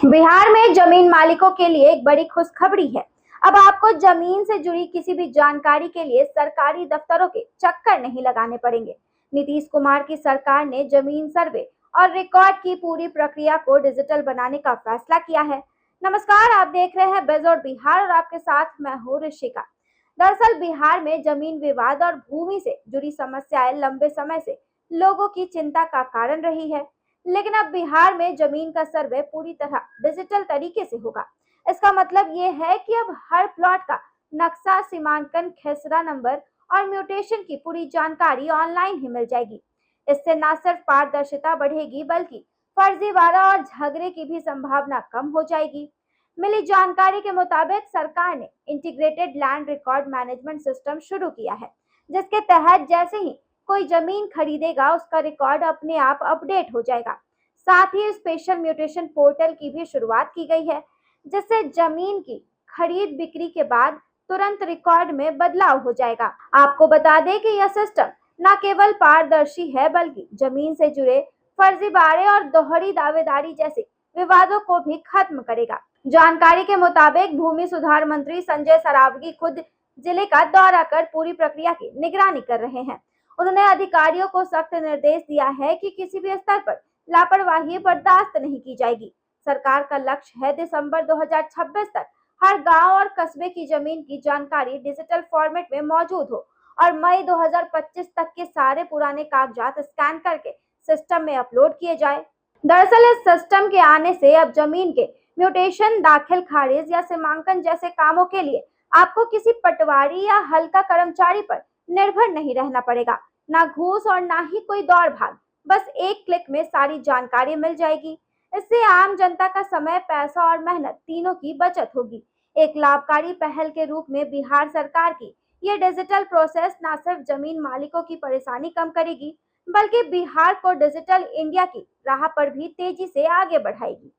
बिहार में जमीन मालिकों के लिए एक बड़ी खुशखबरी है। अब आपको जमीन से जुड़ी किसी भी जानकारी के लिए सरकारी दफ्तरों के चक्कर नहीं लगाने पड़ेंगे। नीतीश कुमार की सरकार ने जमीन सर्वे और रिकॉर्ड की पूरी प्रक्रिया को डिजिटल बनाने का फैसला किया है। नमस्कार, आप देख रहे हैं बेजोर बिहार और आपके साथ मैं हूँ ऋषिका। दरअसल बिहार में जमीन विवाद और भूमि से जुड़ी समस्याएं लंबे समय से लोगों की चिंता का कारण रही है। लेकिन अब बिहार में जमीन का सर्वे पूरी तरह डिजिटल तरीके से होगा। इसका मतलब ये है कि अब हर प्लॉट का नक्शा, सीमांकन, खेसरा नंबर और म्यूटेशन की पूरी जानकारी ऑनलाइन ही मिल जाएगी। इससे न सिर्फ पारदर्शिता बढ़ेगी बल्कि फर्जीवाड़ा और झगड़े की भी संभावना कम हो जाएगी। मिली जानकारी के मुताबिक सरकार ने integrated land record management system शुरू किया है, जिसके तहत जैसे ही कोई जमीन खरीदेगा उसका रिकॉर्ड अपने आप अपडेट हो जाएगा। साथ ही स्पेशल म्यूटेशन पोर्टल की भी शुरुआत की गई है, जिससे जमीन की खरीद बिक्री के बाद तुरंत रिकॉर्ड में बदलाव हो जाएगा। आपको बता दें कि यह सिस्टम न केवल पारदर्शी है बल्कि जमीन से जुड़े फर्जीवाड़े और दोहरी दावेदारी जैसे विवादों को भी खत्म करेगा। जानकारी के मुताबिक भूमि सुधार मंत्री संजय सरावगी खुद जिले का दौरा कर पूरी प्रक्रिया की निगरानी कर रहे हैं। उन्होंने अधिकारियों को सख्त निर्देश दिया है कि किसी भी स्तर पर लापरवाही बर्दाश्त नहीं की जाएगी। सरकार का लक्ष्य है दिसंबर 2026 तक हर गांव और कस्बे की जमीन की जानकारी डिजिटल फॉर्मेट में मौजूद हो और मई 2025 तक के सारे पुराने कागजात स्कैन करके सिस्टम में अपलोड किए जाए। दरअसल इस सिस्टम के आने से अब जमीन के म्यूटेशन, दाखिल खारिज या सीमांकन जैसे कामों के लिए आपको किसी पटवारी या हल्का कर्मचारी पर निर्भर नहीं रहना पड़ेगा। ना घूस और ना ही कोई दौड़ भाग, बस एक क्लिक में सारी जानकारी मिल जाएगी। इससे आम जनता का समय, पैसा और मेहनत तीनों की बचत होगी। एक लाभकारी पहल के रूप में बिहार सरकार की ये डिजिटल प्रोसेस न सिर्फ जमीन मालिकों की परेशानी कम करेगी बल्कि बिहार को डिजिटल इंडिया की राह पर भी तेजी से आगे बढ़ाएगी।